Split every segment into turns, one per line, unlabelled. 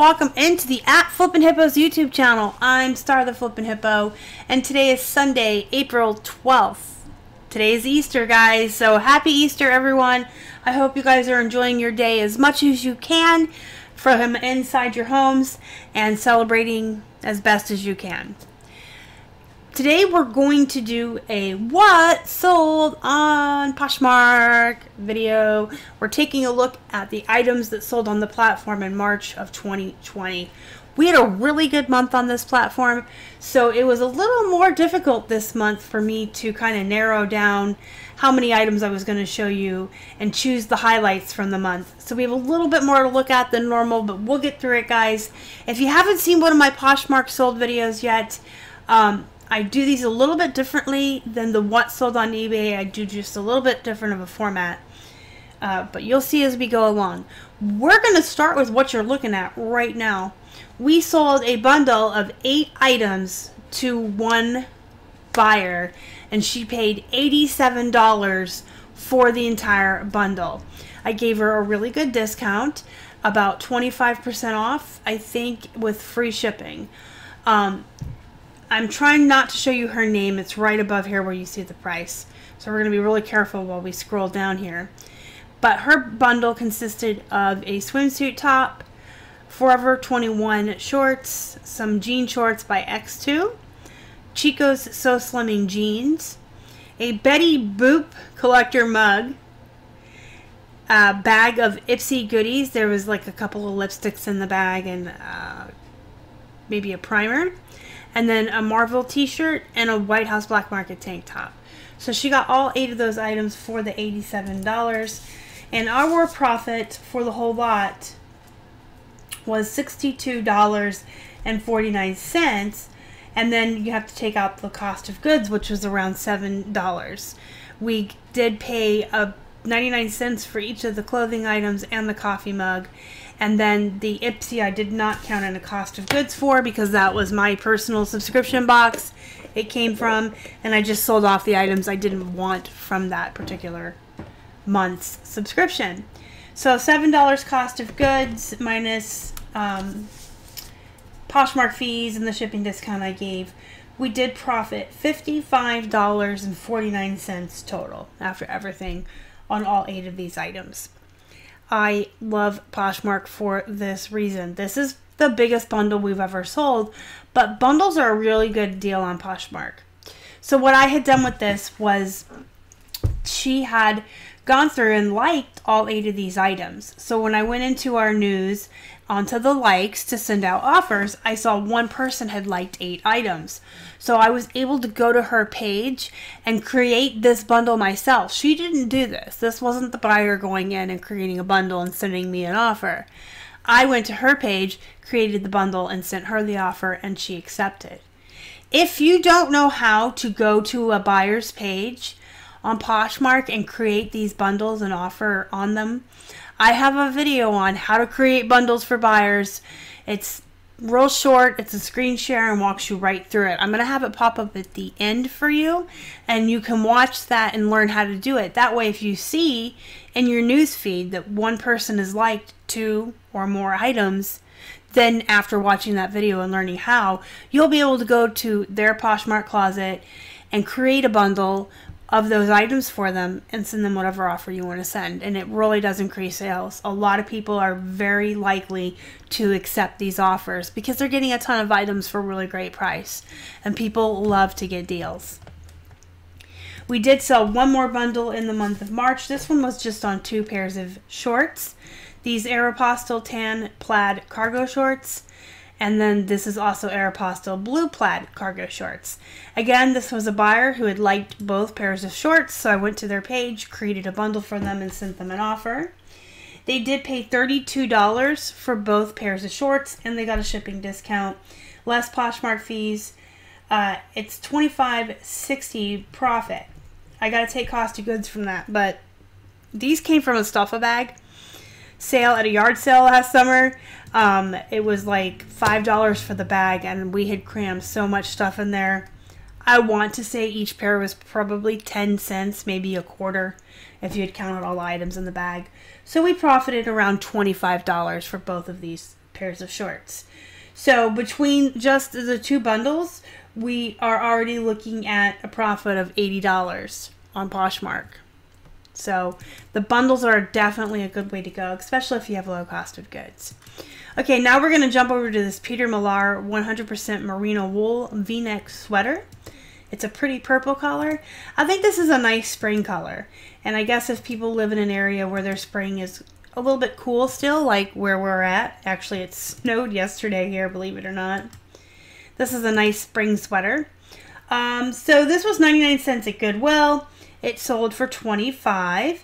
welcome into the Flippin' Hippos YouTube channel. I'm Star the Flippin' Hippo, and today is Sunday, April 12th. Today is Easter, guys, so happy Easter, everyone. I hope you guys are enjoying your day as much as you can from inside your homes and celebrating as best as you can. Today we're going to do a what sold on Poshmark video. We're taking a look at the items that sold on the platform in March of 2020. We had a really good month on this platform, so it was a little more difficult this month for me to kind of narrow down how many items I was going to show you and choose the highlights from the month. So we have a little bit more to look at than normal, but we'll get through it, guys. If you haven't seen one of my Poshmark sold videos yet, I do these a little bit differently than the what sold on eBay. I do just a little bit different of a format. But you'll see as we go along. We're going to start with what you're looking at right now. We sold a bundle of 8 items to one buyer, and she paid $87 for the entire bundle. I gave her a really good discount, about 25% off, I think, with free shipping. I'm trying not to show you her name. It's right above here where you see the price. So we're going to be really careful while we scroll down here. But her bundle consisted of a swimsuit top, Forever 21 shorts, some jean shorts by X2, Chico's So Slimming jeans, a Betty Boop collector mug, a bag of Ipsy goodies. There was like a couple of lipsticks in the bag and maybe a primer. And then a Marvel t-shirt and a White House Black Market tank top. So she got all 8 of those items for the $87. And our profit for the whole lot was $62.49. And then you have to take out the cost of goods, which was around $7. We did pay 99 cents for each of the clothing items and the coffee mug. And then the Ipsy I did not count in a cost of goods for because that was my personal subscription box it came from, and I just sold off the items I didn't want from that particular month's subscription. So $7 cost of goods minus Poshmark fees and the shipping discount I gave. We did profit $55.49 total after everything on all 8 of these items. I love Poshmark for this reason. This is the biggest bundle we've ever sold, but bundles are a really good deal on Poshmark. So what I had done with this was she had gone through and liked all 8 of these items. So when I went into our news onto the likes to send out offers, I saw one person had liked 8 items. So I was able to go to her page and create this bundle myself. She didn't do this. This wasn't the buyer going in and creating a bundle and sending me an offer. I went to her page, created the bundle, and sent her the offer, and she accepted. If you don't know how to go to a buyer's page on Poshmark and create these bundles and offer on them, I have a video on how to create bundles for buyers. It's real short, it's a screen share and walks you right through it. I'm going to have it pop up at the end for you, and you can watch that and learn how to do it. That way, if you see in your news feed that one person has liked 2 or more items, then after watching that video and learning how, you'll be able to go to their Poshmark closet and create a bundle of those items for them and send them whatever offer you want to send. And it really does increase sales. A lot of people are very likely to accept these offers because they're getting a ton of items for a really great price, and people love to get deals. We did sell one more bundle in the month of March. This one was just on 2 pairs of shorts. These Aeropostale tan plaid cargo shorts. And then this is also Aeropostale blue plaid cargo shorts. Again, this was a buyer who had liked both pairs of shorts, so I went to their page, created a bundle for them, and sent them an offer. They did pay $32 for both pairs of shorts, and they got a shipping discount, less Poshmark fees. It's $25.60 profit. I got to take cost of goods from that, but these came from a Stuff-A-Bag sale at a yard sale last summer. It was like $5 for the bag, and we had crammed so much stuff in there. I want to say each pair was probably 10 cents, maybe a quarter, if you had counted all the items in the bag. So we profited around $25 for both of these pairs of shorts. So between just the 2 bundles, we are already looking at a profit of $80 on Poshmark. So the bundles are definitely a good way to go, especially if you have low cost of goods. Okay, now we're going to jump over to this Peter Millar 100% merino wool v-neck sweater. It's a pretty purple color. I think this is a nice spring color. And I guess if people live in an area where their spring is a little bit cool still, like where we're at. Actually, it snowed yesterday here, believe it or not. This is a nice spring sweater. So this was 99 cents at Goodwill. It sold for $25.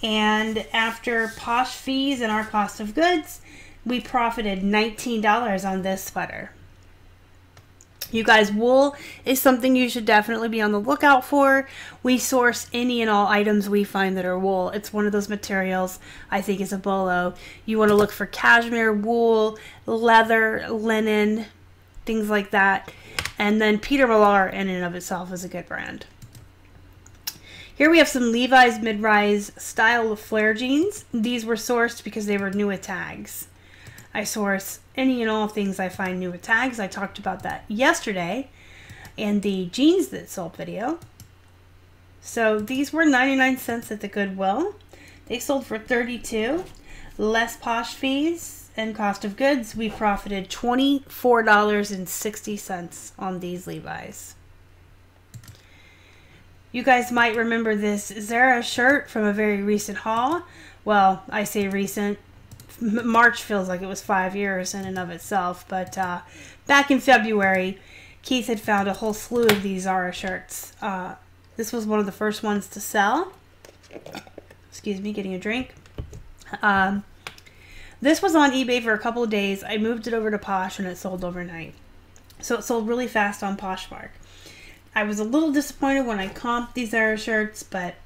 And after Posh fees and our cost of goods, we profited $19 on this sweater. You guys, wool is something you should definitely be on the lookout for. We source any and all items we find that are wool. It's one of those materials I think is a bolo. You want to look for cashmere, wool, leather, linen, things like that. And then Peter Millar in and of itself is a good brand. Here we have some Levi's mid-rise style flare jeans. These were sourced because they were new with tags. I source any and all things I find new with tags. I talked about that yesterday in the jeans that sold video. So these were 99 cents at the Goodwill. They sold for $32. Less Posh fees and cost of goods. We profited $24.60 on these Levi's. You guys might remember this Zara shirt from a very recent haul. Well, I say recent. March feels like it was 5 years in and of itself, but back in February, Keith had found a whole slew of these Zara shirts. This was one of the first ones to sell. Excuse me, getting a drink. This was on eBay for a couple of days. I moved it over to Posh and it sold overnight. So it sold really fast on Poshmark. I was a little disappointed when I comped these Zara shirts, but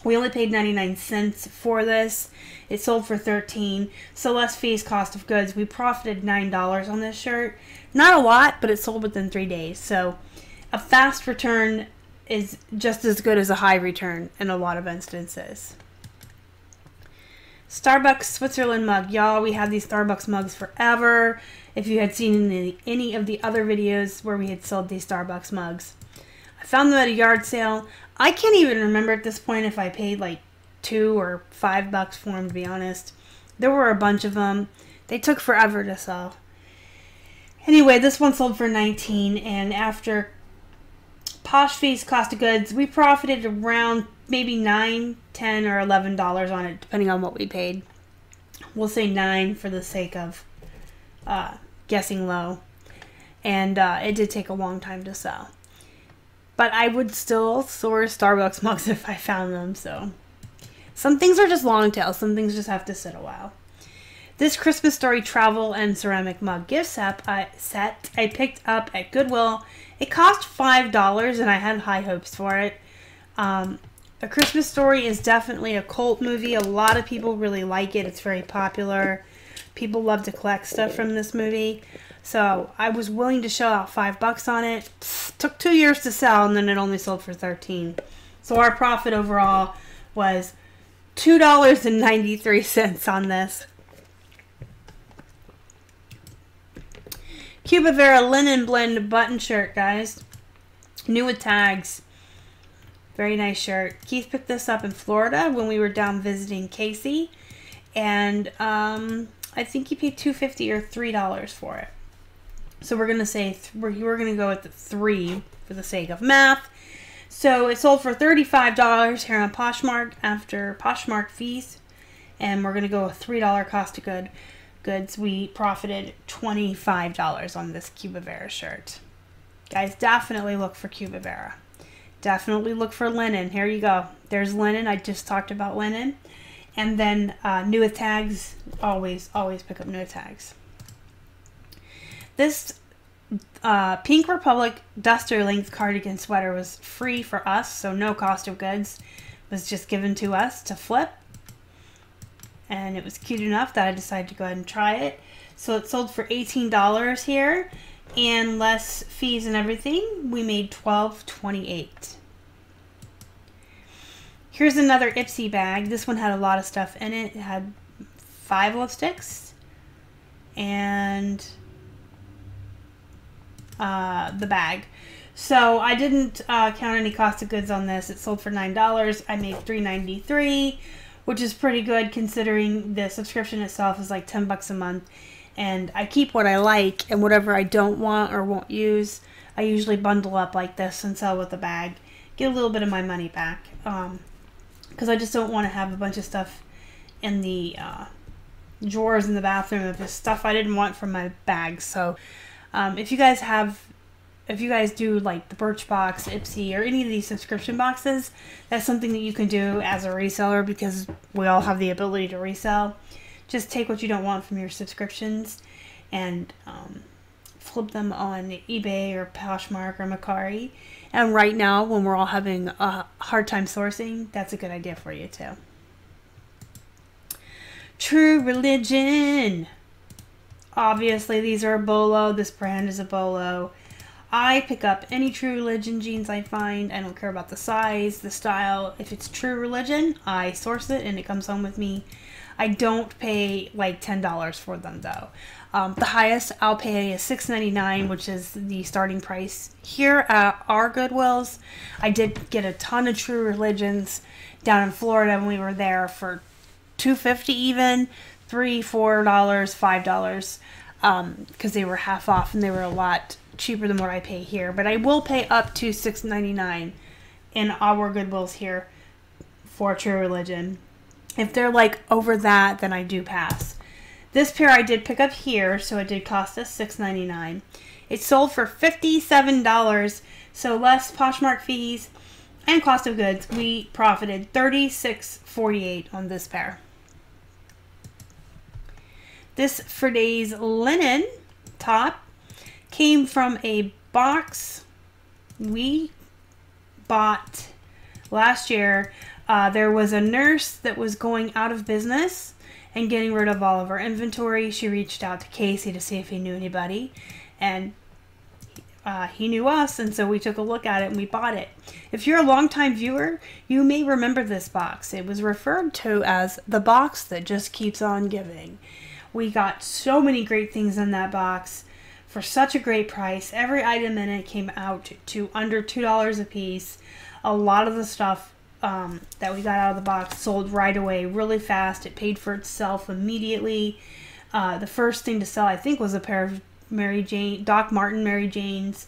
we only paid 99 cents for this. It sold for $13, so less fees, cost of goods. We profited $9 on this shirt. Not a lot, but it sold within 3 days. So a fast return is just as good as a high return in a lot of instances. Starbucks Switzerland mug. Y'all, we had these Starbucks mugs forever. If you had seen any of the other videos where we had sold these Starbucks mugs. I found them at a yard sale. I can't even remember at this point if I paid like $2 or $5 for them, to be honest. There were a bunch of them. They took forever to sell. Anyway, this one sold for $19, and after Posh fees, cost of goods, we profited around maybe $9, $10, or $11 on it, depending on what we paid. We'll say $9 for the sake of guessing low. And it did take a long time to sell. But I would still source Starbucks mugs if I found them, so. Some things are just long tail. Some things just have to sit a while. This Christmas Story travel and ceramic mug gift set I picked up at Goodwill. It cost $5 and I had high hopes for it. A Christmas Story is definitely a cult movie. A lot of people really like it. It's very popular. People love to collect stuff from this movie. So I was willing to shell out $5 on it. Took 2 years to sell, and then it only sold for $13. So our profit overall was $2.93 on this. Guayabera linen blend button shirt, guys. New with tags. Very nice shirt. Keith picked this up in Florida when we were down visiting Casey. And I think he paid $2.50 or $3 for it. So we're going to say, we're going to go with the 3 for the sake of math. So it sold for $35 here on Poshmark after Poshmark fees. And we're going to go with $3 cost of goods. We profited $25 on this Guayabera shirt. Guys, definitely look for Guayabera. Definitely look for linen. Here you go. There's linen. I just talked about linen. And then new with tags. Always pick up new with tags. This Pink Republic duster length cardigan sweater was free for us, so no cost of goods. It was just given to us to flip. And it was cute enough that I decided to go ahead and try it. So it sold for $18 here, and less fees and everything, we made $12.28. Here's another Ipsy bag. This one had a lot of stuff in it. It had 5 lipsticks and the bag. So I didn't count any cost of goods on this. It sold for $9. I made $3.93, which is pretty good considering the subscription itself is like $10 a month. And I keep what I like, and whatever I don't want or won't use, I usually bundle up like this and sell with the bag. Get a little bit of my money back. Because I just don't want to have a bunch of stuff in the drawers in the bathroom of the stuff I didn't want from my bag. So if you guys do like the Birchbox, Ipsy, or any of these subscription boxes, that's something that you can do as a reseller, because we all have the ability to resell. Just take what you don't want from your subscriptions and flip them on eBay or Poshmark or Mercari. And right now, when we're all having a hard time sourcing, that's a good idea for you too. True Religion. Obviously, these are a bolo. This brand is a bolo. I pick up any True Religion jeans I find. I don't care about the size, the style. If it's True Religion, I source it and it comes home with me. I don't pay like $10 for them though. The highest I'll pay is $6.99, which is the starting price here at our Goodwills. I did get a ton of True Religions down in Florida when we were there for $2.50 even, $3, $4, $5, because they were half off and they were a lot cheaper than what I pay here. But I will pay up to $6.99 in our Goodwills here for True Religion. If they're like over that, then I do pass. This pair I did pick up here, so it did cost us $6.99. It sold for $57, so less Poshmark fees and cost of goods. We profited $36.48 on this pair. This Friday's linen top came from a box we bought last year. There was a nurse that was going out of business and getting rid of all of our inventory. She reached out to Casey to see if he knew anybody, and he knew us, and so we took a look at it and we bought it. If you're a longtime viewer, you may remember this box. It was referred to as the box that just keeps on giving. We got so many great things in that box for such a great price. Every item in it came out to under $2 a piece. A lot of the stuff that we got out of the box sold right away, really fast. It paid for itself immediately. The first thing to sell, I think, was a pair of Doc Martin Mary Janes.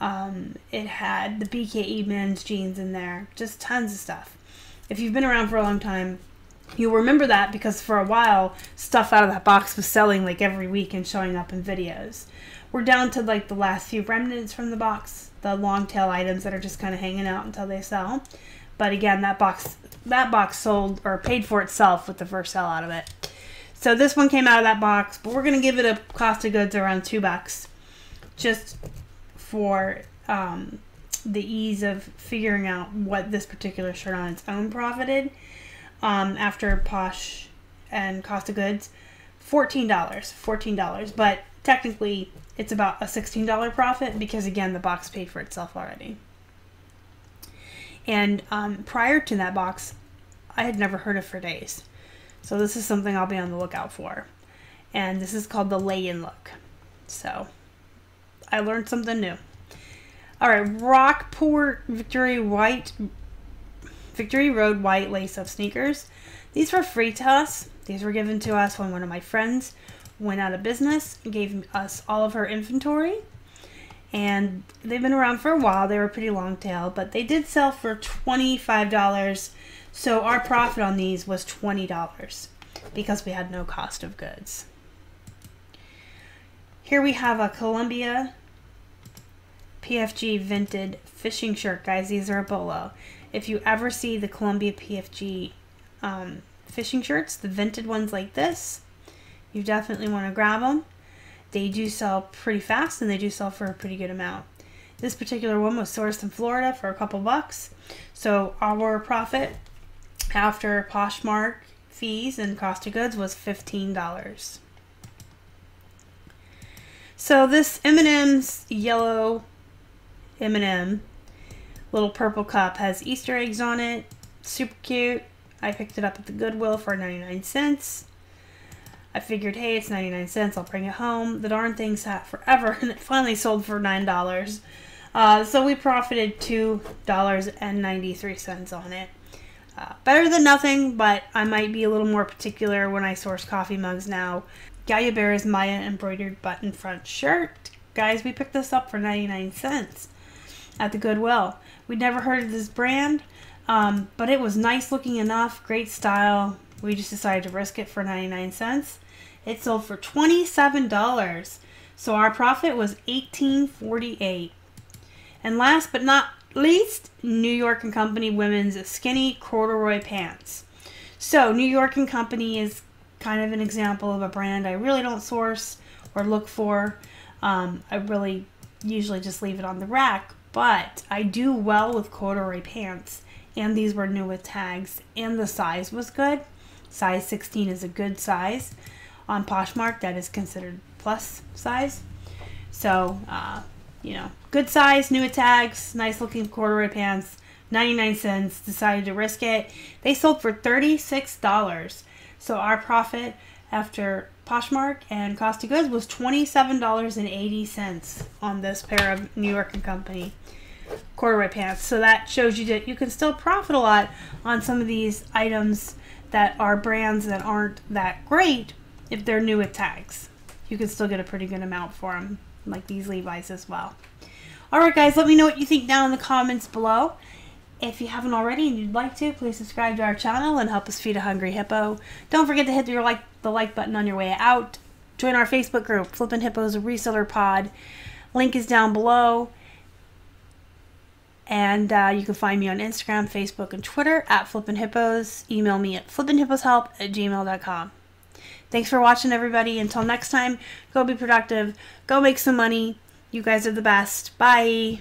It had the BKE men's jeans in there. Just tons of stuff. If you've been around for a long time, you'll remember that, because for a while, stuff out of that box was selling like every week and showing up in videos. We're down to like the last few remnants from the box, the long tail items that are just kind of hanging out until they sell. But again, that box sold or paid for itself with the first sell out of it. So this one came out of that box, but we're going to give it a cost of goods around $2, just for the ease of figuring out what this particular shirt on its own profited. After Posh and cost of goods, $14, but technically it's about a $16 profit, because again, the box paid for itself already. And prior to that box, I had never heard of for days. So this is something I'll be on the lookout for. And this is called the lay-in look. So I learned something new. Alright, Rockport Victory Road White lace-up sneakers. These were free to us. These were given to us when one of my friends went out of business and gave us all of her inventory. And they've been around for a while. They were pretty long tail, but they did sell for $25. So our profit on these was $20 because we had no cost of goods. Here we have a Columbia PFG Vinted fishing shirt, guys. These are a bolo. If you ever see the Columbia PFG fishing shirts, the Vinted ones like this, you definitely want to grab them. They do sell pretty fast, and they do sell for a pretty good amount. This particular one was sourced in Florida for a couple bucks. So our profit after Poshmark fees and cost of goods was $15. So this M&M's yellow M&M little purple cup has Easter eggs on it. Super cute. I picked it up at the Goodwill for 99 cents. I figured, hey, it's 99 cents. I'll bring it home. The darn thing sat forever, and it finally sold for $9. So we profited $2.93 on it. Better than nothing, but I might be a little more particular when I source coffee mugs now. Guayabera's Maya embroidered button front shirt. Guys, we picked this up for 99 cents at the Goodwill. We'd never heard of this brand, but it was nice looking enough, great style. We just decided to risk it for 99 cents. It sold for $27, so our profit was $18.48. And last but not least, New York & Company women's skinny corduroy pants. So New York & Company is kind of an example of a brand I really don't source or look for. I really usually just leave it on the rack, but I do well with corduroy pants, and these were new with tags, and the size was good. Size 16 is a good size. On Poshmark, that is considered plus size. So, you know, good size, new with tags, nice looking corduroy pants, 99 cents, decided to risk it. They sold for $36. So our profit after Poshmark and cost of goods was $27.80 on this pair of New York & Company corduroy pants. So that shows you that you can still profit a lot on some of these items that are brands that aren't that great if they're new with tags. You can still get a pretty good amount for them, like these Levi's as well. Alright guys, let me know what you think down in the comments below. If you haven't already and you'd like to, please subscribe to our channel and help us feed a hungry hippo. Don't forget to hit the like button on your way out. Join our Facebook group, Flippin' Hippos Reseller Pod. Link is down below. And you can find me on Instagram, Facebook, and Twitter at Flippin' Hippos. Email me at flippinhipposhelp@gmail.com. Thanks for watching, everybody. Until next time, go be productive. Go make some money. You guys are the best. Bye.